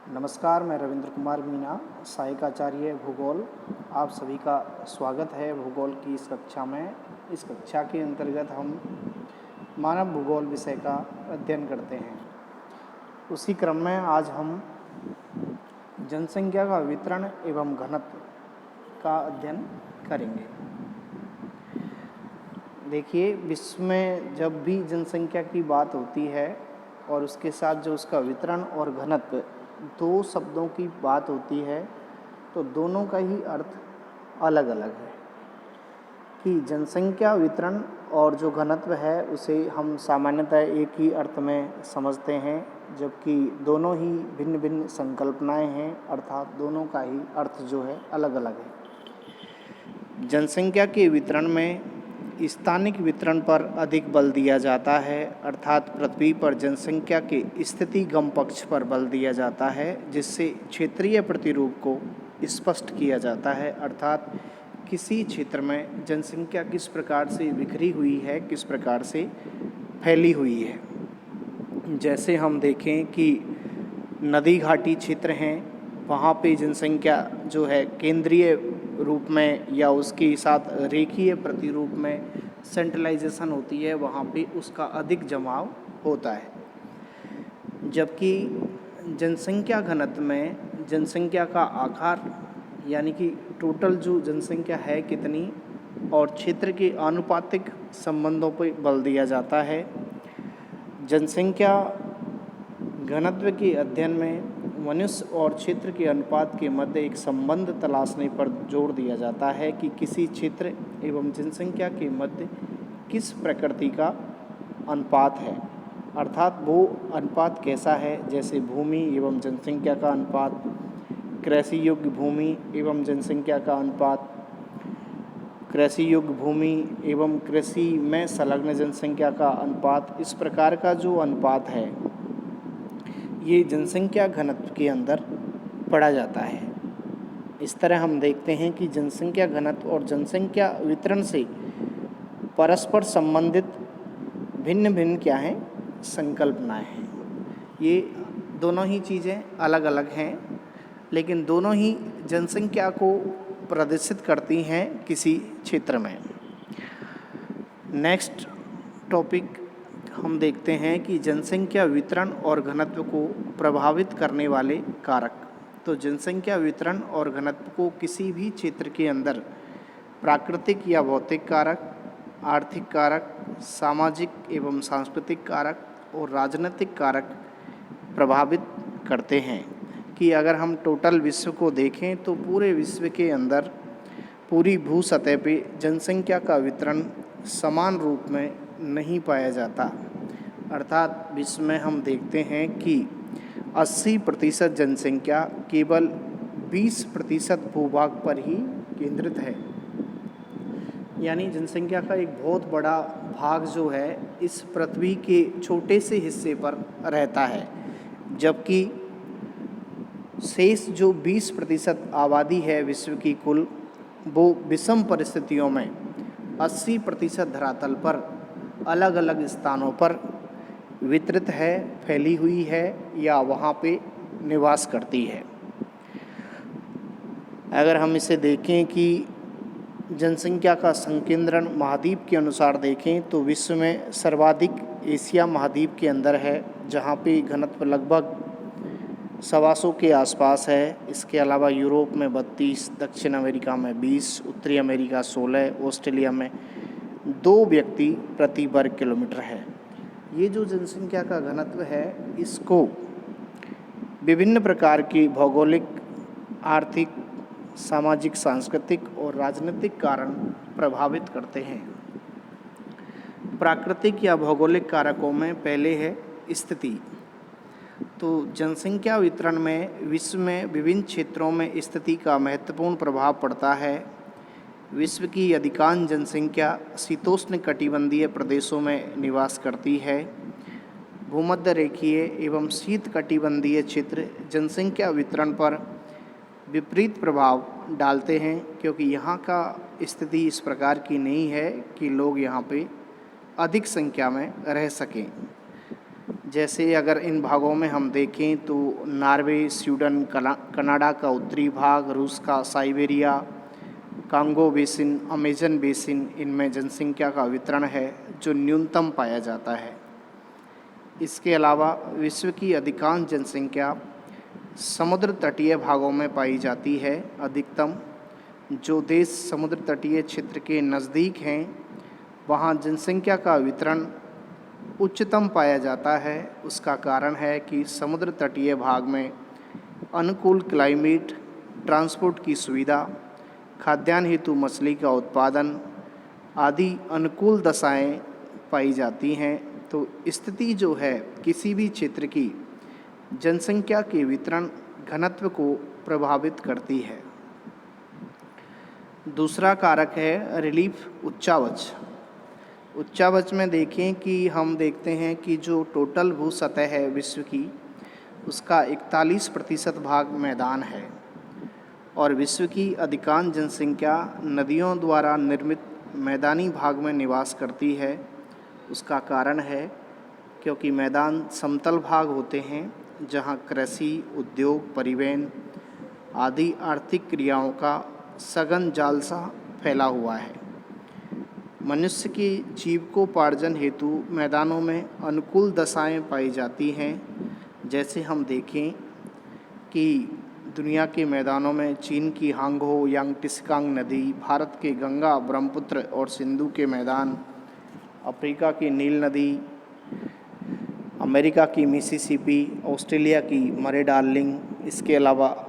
नमस्कार, मैं रविंद्र कुमार मीना, सहायक आचार्य भूगोल। आप सभी का स्वागत है भूगोल की इस कक्षा में। इस कक्षा के अंतर्गत हम मानव भूगोल विषय का अध्ययन करते हैं। उसी क्रम में आज हम जनसंख्या का वितरण एवं घनत्व का अध्ययन करेंगे। देखिए, विश्व में जब भी जनसंख्या की बात होती है और उसके साथ जो उसका वितरण और घनत्व दो शब्दों की बात होती है, तो दोनों का ही अर्थ अलग अलग है। कि जनसंख्या वितरण और जो घनत्व है उसे हम सामान्यतः एक ही अर्थ में समझते हैं, जबकि दोनों ही भिन्न भिन्न संकल्पनाएं हैं, अर्थात दोनों का ही अर्थ जो है अलग अलग है। जनसंख्या के वितरण में स्थानिक वितरण पर अधिक बल दिया जाता है, अर्थात पृथ्वी पर जनसंख्या के स्थितिगम पक्ष पर बल दिया जाता है, जिससे क्षेत्रीय प्रतिरूप को स्पष्ट किया जाता है, अर्थात किसी क्षेत्र में जनसंख्या किस प्रकार से बिखरी हुई है, किस प्रकार से फैली हुई है। जैसे हम देखें कि नदी घाटी क्षेत्र हैं, वहाँ पे जनसंख्या जो है केंद्रीय रूप में या उसके साथ रेखीय प्रतिरूप में सेंट्रलाइजेशन होती है, वहाँ पे उसका अधिक जमाव होता है। जबकि जनसंख्या घनत्व में जनसंख्या का आकार यानी कि टोटल जो जनसंख्या है कितनी और क्षेत्र के आनुपातिक संबंधों पर बल दिया जाता है। जनसंख्या घनत्व के अध्ययन में मनुष्य और क्षेत्र के अनुपात के मध्य एक संबंध तलाशने पर जोर दिया जाता है कि किसी क्षेत्र एवं जनसंख्या के मध्य किस प्रकृति का अनुपात है, अर्थात वो अनुपात कैसा है। जैसे भूमि एवं जनसंख्या का अनुपात, कृषि योग्य भूमि एवं जनसंख्या का अनुपात, कृषि योग्य भूमि एवं कृषि में संलग्न जनसंख्या का अनुपात, इस प्रकार का जो अनुपात है ये जनसंख्या घनत्व के अंदर पढ़ा जाता है। इस तरह हम देखते हैं कि जनसंख्या घनत्व और जनसंख्या वितरण से परस्पर संबंधित भिन्न भिन्न क्या हैं, संकल्पनाएं हैं। ये दोनों ही चीज़ें अलग अलग हैं, लेकिन दोनों ही जनसंख्या को प्रदर्शित करती हैं किसी क्षेत्र में। नेक्स्ट टॉपिक हम देखते हैं कि जनसंख्या वितरण और घनत्व को प्रभावित करने वाले कारक। तो जनसंख्या वितरण और घनत्व को किसी भी क्षेत्र के अंदर प्राकृतिक या भौतिक कारक, आर्थिक कारक, सामाजिक एवं सांस्कृतिक कारक और राजनीतिक कारक प्रभावित करते हैं। कि अगर हम टोटल विश्व को देखें तो पूरे विश्व के अंदर पूरी भू सतह पे जनसंख्या का वितरण समान रूप में नहीं पाया जाता, अर्थात विश्व में हम देखते हैं कि 80% जनसंख्या केवल 20% भूभाग पर ही केंद्रित है। यानी जनसंख्या का एक बहुत बड़ा भाग जो है इस पृथ्वी के छोटे से हिस्से पर रहता है, जबकि शेष जो 20% आबादी है विश्व की कुल, वो विषम परिस्थितियों में 80% धरातल पर अलग अलग स्थानों पर वितरित है, फैली हुई है या वहाँ पे निवास करती है। अगर हम इसे देखें कि जनसंख्या का संकेंद्रण महाद्वीप के अनुसार देखें तो विश्व में सर्वाधिक एशिया महाद्वीप के अंदर है, जहाँ पे घनत्व लगभग 125 के आसपास है। इसके अलावा यूरोप में 32, दक्षिण अमेरिका में 20, उत्तरी अमेरिका 16, ऑस्ट्रेलिया में 2 व्यक्ति प्रति वर्ग किलोमीटर है। ये जो जनसंख्या का घनत्व है इसको विभिन्न प्रकार की भौगोलिक, आर्थिक, सामाजिक, सांस्कृतिक और राजनीतिक कारण प्रभावित करते हैं। प्राकृतिक या भौगोलिक कारकों में पहले है स्थिति। तो जनसंख्या वितरण में विश्व में विभिन्न क्षेत्रों में स्थिति का महत्वपूर्ण प्रभाव पड़ता है। विश्व की अधिकांश जनसंख्या शीतोष्ण कटिबंधीय प्रदेशों में निवास करती है। भूमध्य रेखीय एवं शीत कटिबंधीय क्षेत्र जनसंख्या वितरण पर विपरीत प्रभाव डालते हैं, क्योंकि यहाँ का स्थिति इस प्रकार की नहीं है कि लोग यहाँ पे अधिक संख्या में रह सकें। जैसे अगर इन भागों में हम देखें तो नॉर्वे, स्वीडन, कनाडा का उत्तरी भाग, रूस का Siberia, Congo basin, Amazon basin, इनमें जनसंख्या का वितरण है जो न्यूनतम पाया जाता है। इसके अलावा विश्व की अधिकांश जनसंख्या समुद्र तटीय भागों में पाई जाती है। अधिकतम जो देश समुद्र तटीय क्षेत्र के नज़दीक हैं वहाँ जनसंख्या का वितरण उच्चतम पाया जाता है। उसका कारण है कि समुद्र तटीय भाग में अनुकूल क्लाइमेट, ट्रांसपोर्ट की सुविधा, खाद्यान्न हेतु मछली का उत्पादन आदि अनुकूल दशाएं पाई जाती हैं। तो स्थिति जो है किसी भी क्षेत्र की जनसंख्या के वितरण घनत्व को प्रभावित करती है। दूसरा कारक है रिलीफ उच्चावच। उच्चावच में देखें कि हम देखते हैं कि जो टोटल भू सतह है विश्व की, उसका 41% भाग मैदान है और विश्व की अधिकांश जनसंख्या नदियों द्वारा निर्मित मैदानी भाग में निवास करती है। उसका कारण है क्योंकि मैदान समतल भाग होते हैं जहां कृषि, उद्योग, परिवहन आदि आर्थिक क्रियाओं का सघन जाल सा फैला हुआ है। मनुष्य के जीविकोपार्जन हेतु मैदानों में अनुकूल दशाएं पाई जाती हैं। जैसे हम देखें कि दुनिया के मैदानों में चीन की हांगहो यांगटिस्कांग नदी, भारत के गंगा, ब्रह्मपुत्र और सिंधु के मैदान, अफ्रीका की नील नदी, अमेरिका की मिसिसिपी, ऑस्ट्रेलिया की मरे डार्लिंग, इसके अलावा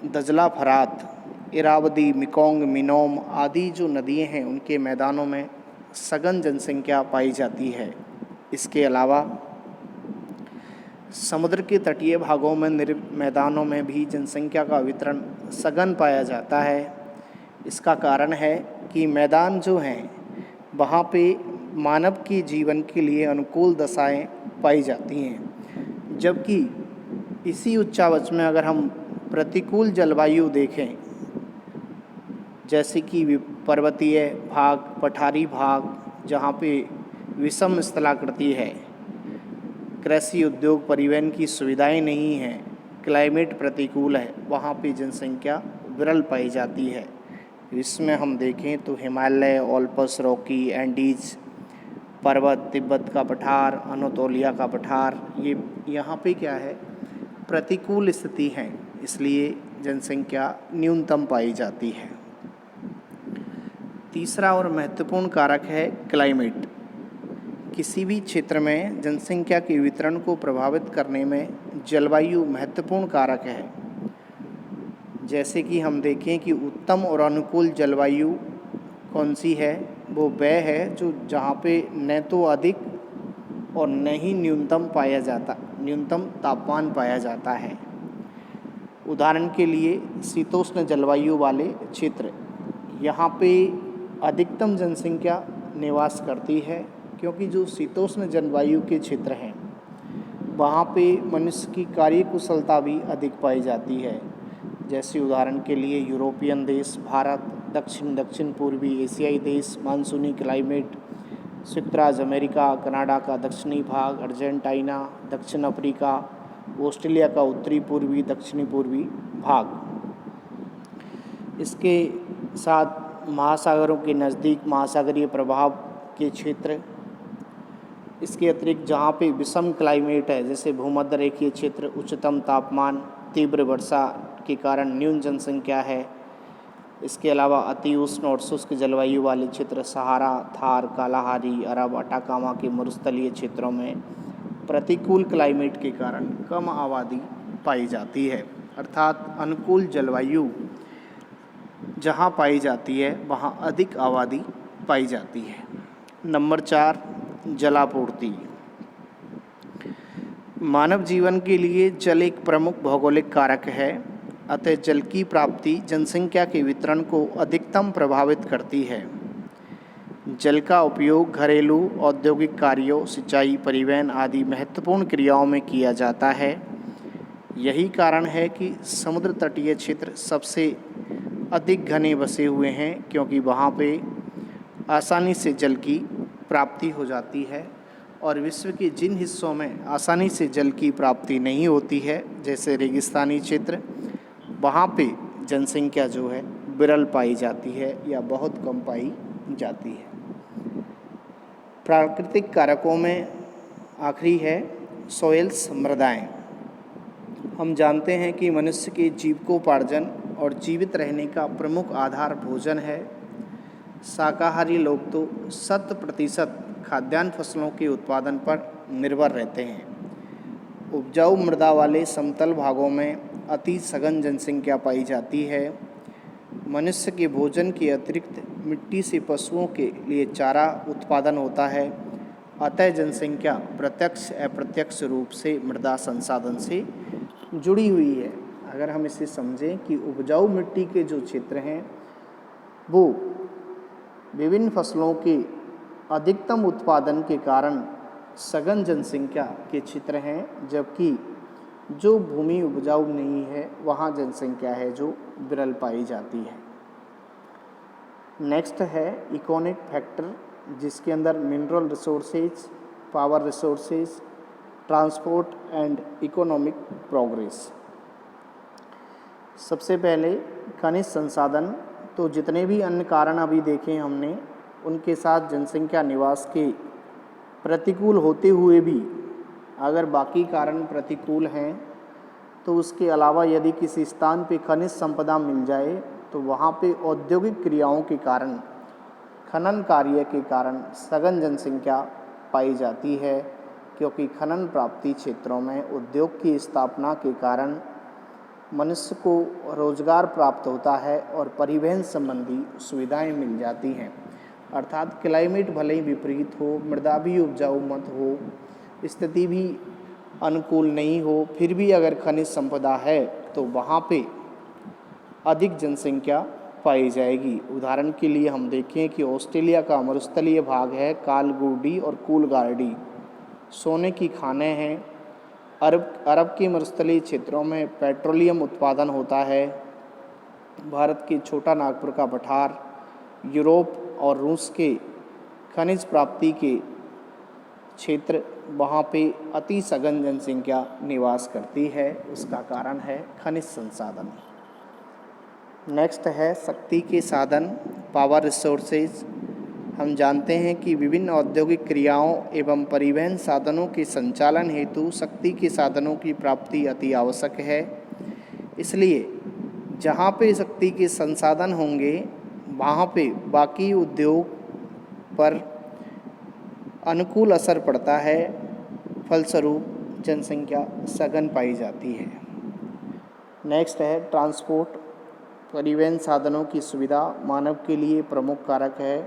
दजला, फरात, इरावदी, मेकोंग, मिनोम आदि जो नदियाँ हैं उनके मैदानों में सघन जनसंख्या पाई जाती है। इसके अलावा समुद्र के तटीय भागों में मैदानों में भी जनसंख्या का वितरण सघन पाया जाता है। इसका कारण है कि मैदान जो हैं वहाँ पे मानव के जीवन के लिए अनुकूल दशाएं पाई जाती हैं। जबकि इसी उच्चावच में अगर हम प्रतिकूल जलवायु देखें, जैसे कि पर्वतीय भाग, पठारी भाग जहाँ पे विषम स्थलाकृति है, कृषि, उद्योग, परिवहन की सुविधाएं नहीं हैं, क्लाइमेट प्रतिकूल है, वहाँ पे जनसंख्या विरल पाई जाती है। इसमें हम देखें तो हिमालय, ओल्पस, रॉकी, एंडीज पर्वत, तिब्बत का पठार, अनातोलिया का पठार, ये यहाँ पे क्या है, प्रतिकूल स्थिति है, इसलिए जनसंख्या न्यूनतम पाई जाती है। तीसरा और महत्वपूर्ण कारक है क्लाइमेट। किसी भी क्षेत्र में जनसंख्या के वितरण को प्रभावित करने में जलवायु महत्वपूर्ण कारक है। जैसे कि हम देखें कि उत्तम और अनुकूल जलवायु कौन सी है, वो वह है जो जहाँ पे न तो अधिक और न ही न्यूनतम तापमान पाया जाता है। उदाहरण के लिए शीतोष्ण जलवायु वाले क्षेत्र, यहाँ पे अधिकतम जनसंख्या निवास करती है क्योंकि जो शीतोष्ण जलवायु के क्षेत्र हैं वहाँ पे मनुष्य की कार्यकुशलता भी अधिक पाई जाती है। जैसे उदाहरण के लिए यूरोपियन देश, भारत, दक्षिण पूर्वी एशियाई देश, मानसूनी क्लाइमेट, संयुक्त राज्य अमेरिका, कनाडा का दक्षिणी भाग, अर्जेंटीना, दक्षिण अफ्रीका, ऑस्ट्रेलिया का उत्तरी पूर्वी, दक्षिणी पूर्वी भाग। इसके साथ महासागरों के नज़दीक महासागरीय प्रभाव के क्षेत्र। इसके अतिरिक्त जहाँ पे विषम क्लाइमेट है, जैसे भूमध्य रेखीय क्षेत्र, उच्चतम तापमान, तीव्र वर्षा के कारण न्यून जनसंख्या है। इसके अलावा अति उष्ण और शुष्क जलवायु वाले क्षेत्र, सहारा, थार, कालाहारी, अरब, अटाकामा के मरुस्थलीय क्षेत्रों में प्रतिकूल क्लाइमेट के कारण कम आबादी पाई जाती है। अर्थात अनुकूल जलवायु जहाँ पाई जाती है वहाँ अधिक आबादी पाई जाती है। नंबर 4, जलापूर्ति। मानव जीवन के लिए जल एक प्रमुख भौगोलिक कारक है, अतः जल की प्राप्ति जनसंख्या के वितरण को अधिकतम प्रभावित करती है। जल का उपयोग घरेलू, औद्योगिक कार्यों, सिंचाई, परिवहन आदि महत्वपूर्ण क्रियाओं में किया जाता है। यही कारण है कि समुद्र तटीय क्षेत्र सबसे अधिक घने बसे हुए हैं क्योंकि वहाँ पे आसानी से जल की प्राप्ति हो जाती है और विश्व के जिन हिस्सों में आसानी से जल की प्राप्ति नहीं होती है, जैसे रेगिस्तानी क्षेत्र, वहाँ पे जनसंख्या जो है विरल पाई जाती है या बहुत कम पाई जाती है। प्राकृतिक कारकों में आखिरी है सॉइल्स, मृदाएं। हम जानते हैं कि मनुष्य के जीविकोपार्जन और जीवित रहने का प्रमुख आधार भोजन है। शाकाहारी लोग तो 100% खाद्यान्न फसलों के उत्पादन पर निर्भर रहते हैं। उपजाऊ मृदा वाले समतल भागों में अति सघन जनसंख्या पाई जाती है। मनुष्य के भोजन के अतिरिक्त मिट्टी से पशुओं के लिए चारा उत्पादन होता है। अतः जनसंख्या प्रत्यक्ष अप्रत्यक्ष रूप से मृदा संसाधन से जुड़ी हुई है। अगर हम इसे समझें कि उपजाऊ मिट्टी के जो क्षेत्र हैं वो विभिन्न फसलों के अधिकतम उत्पादन के कारण सघन जनसंख्या के क्षेत्र हैं, जबकि जो भूमि उपजाऊ नहीं है वहाँ जनसंख्या है जो विरल पाई जाती है। नेक्स्ट है इकोनॉमिक फैक्टर, जिसके अंदर mineral resources, power resources, transport and economic progress. सबसे पहले खनिज संसाधन। तो जितने भी अन्य कारण अभी देखे हमने, उनके साथ जनसंख्या निवास के प्रतिकूल होते हुए भी अगर बाकी कारण प्रतिकूल हैं तो उसके अलावा यदि किसी स्थान पे खनिज संपदा मिल जाए तो वहाँ पे औद्योगिक क्रियाओं के कारण, खनन कार्य के कारण सघन जनसंख्या पाई जाती है, क्योंकि खनन प्राप्ति क्षेत्रों में उद्योग की स्थापना के कारण मनुष्य को रोजगार प्राप्त होता है और परिवहन संबंधी सुविधाएं मिल जाती हैं। अर्थात क्लाइमेट भले ही विपरीत हो, मृदा भी उपजाऊ मत हो, स्थिति भी अनुकूल नहीं हो, फिर भी अगर खनिज संपदा है तो वहाँ पे अधिक जनसंख्या पाई जाएगी। उदाहरण के लिए हम देखें कि ऑस्ट्रेलिया का मरुस्थलीय भाग है कालगुडी और कूलगार्डी, सोने की खानें हैं। अरब के मरुस्थलीय क्षेत्रों में पेट्रोलियम उत्पादन होता है। भारत के छोटा नागपुर का पठार, यूरोप और रूस के खनिज प्राप्ति के क्षेत्र, वहाँ पे अति सघन जनसंख्या निवास करती है। उसका कारण है खनिज संसाधन। नेक्स्ट है शक्ति के साधन, पावर रिसोर्सेज। हम जानते हैं कि विभिन्न औद्योगिक क्रियाओं एवं परिवहन साधनों के संचालन हेतु शक्ति के साधनों की प्राप्ति अति आवश्यक है। इसलिए जहाँ पे शक्ति के संसाधन होंगे वहाँ पे बाकी उद्योग पर अनुकूल असर पड़ता है, फलस्वरूप जनसंख्या सघन पाई जाती है। नेक्स्ट है ट्रांसपोर्ट, परिवहन साधनों की सुविधा मानव के लिए प्रमुख कारक है।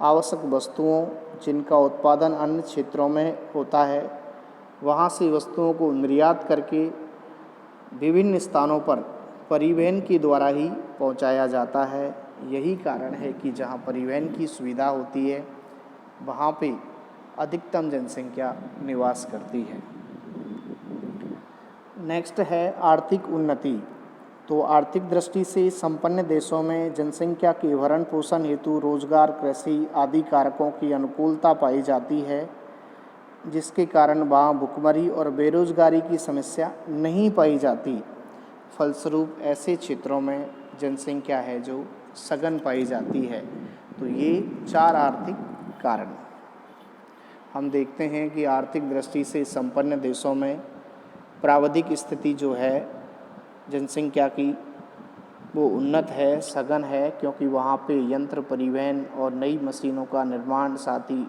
आवश्यक वस्तुओं जिनका उत्पादन अन्य क्षेत्रों में होता है, वहाँ से वस्तुओं को निर्यात करके विभिन्न स्थानों पर परिवहन के द्वारा ही पहुँचाया जाता है। यही कारण है कि जहाँ परिवहन की सुविधा होती है वहाँ पे अधिकतम जनसंख्या निवास करती है। नेक्स्ट है आर्थिक उन्नति। तो आर्थिक दृष्टि से संपन्न देशों में जनसंख्या के भरण पोषण हेतु रोजगार, कृषि आदि कारकों की अनुकूलता पाई जाती है, जिसके कारण वहाँ भुखमरी और बेरोजगारी की समस्या नहीं पाई जाती। फलस्वरूप ऐसे क्षेत्रों में जनसंख्या है जो सघन पाई जाती है। तो ये 4 आर्थिक कारण हम देखते हैं कि आर्थिक दृष्टि से संपन्न देशों में प्राविधिक स्थिति जो है जनसंख्या की वो उन्नत है, सघन है, क्योंकि वहाँ पे यंत्र, परिवहन और नई मशीनों का निर्माण, साथ ही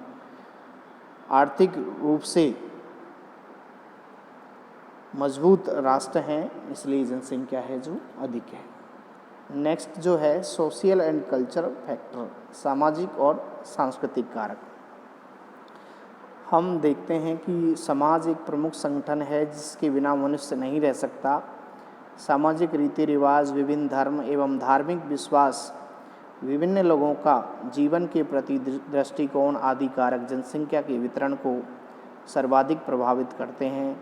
आर्थिक रूप से मजबूत राष्ट्र हैं, इसलिए जनसंख्या है जो अधिक है। नेक्स्ट जो है सोशल एंड कल्चर फैक्टर, सामाजिक और सांस्कृतिक कारक। हम देखते हैं कि समाज एक प्रमुख संगठन है जिसके बिना मनुष्य नहीं रह सकता। सामाजिक रीति रिवाज, विभिन्न धर्म एवं धार्मिक विश्वास, विभिन्न लोगों का जीवन के प्रति दृष्टिकोण आदि कारक जनसंख्या के वितरण को सर्वाधिक प्रभावित करते हैं।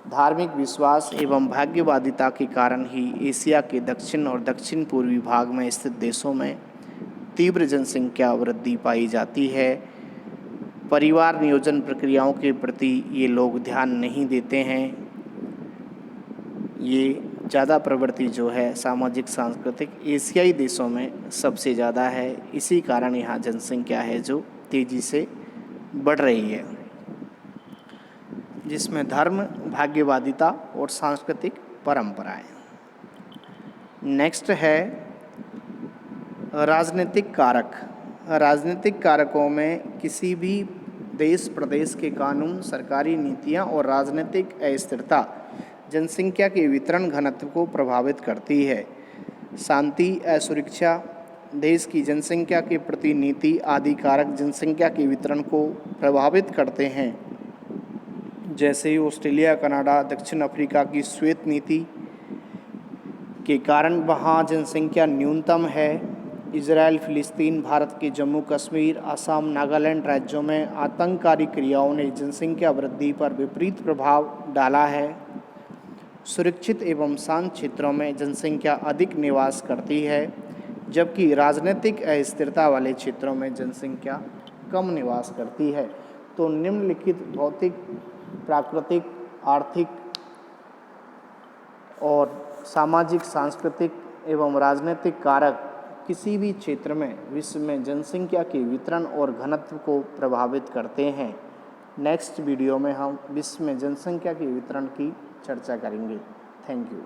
धार्मिक विश्वास एवं भाग्यवादिता के कारण ही एशिया के दक्षिण और दक्षिण पूर्वी भाग में स्थित देशों में तीव्र जनसंख्या वृद्धि पाई जाती है। परिवार नियोजन प्रक्रियाओं के प्रति ये लोग ध्यान नहीं देते हैं। ये ज़्यादा प्रवृत्ति जो है सामाजिक सांस्कृतिक एशियाई देशों में सबसे ज़्यादा है। इसी कारण यहाँ जनसंख्या है जो तेज़ी से बढ़ रही है, जिसमें धर्म, भाग्यवादिता और सांस्कृतिक परंपराएं। नेक्स्ट है राजनीतिक कारक। राजनीतिक कारकों में किसी भी देश प्रदेश के कानून, सरकारी नीतियां और राजनीतिक अस्थिरता जनसंख्या के वितरण घनत्व को प्रभावित करती है। शांति, असुरक्षा, देश की जनसंख्या के प्रति नीति आदि कारक जनसंख्या के वितरण को प्रभावित करते हैं। जैसे ऑस्ट्रेलिया, कनाडा, दक्षिण अफ्रीका की श्वेत नीति के कारण वहाँ जनसंख्या न्यूनतम है। इजराइल, फिलिस्तीन, भारत के जम्मू कश्मीर, असम, नागालैंड राज्यों में आतंककारी क्रियाओं ने जनसंख्या वृद्धि पर विपरीत प्रभाव डाला है। सुरक्षित एवं शांत क्षेत्रों में जनसंख्या अधिक निवास करती है, जबकि राजनीतिक अस्थिरता वाले क्षेत्रों में जनसंख्या कम निवास करती है। तो निम्नलिखित भौतिक, प्राकृतिक, आर्थिक और सामाजिक, सांस्कृतिक एवं राजनीतिक कारक किसी भी क्षेत्र में विश्व में जनसंख्या के वितरण और घनत्व को प्रभावित करते हैं। नेक्स्ट वीडियो में हम विश्व में जनसंख्या के वितरण की चर्चा करेंगे। Thank you.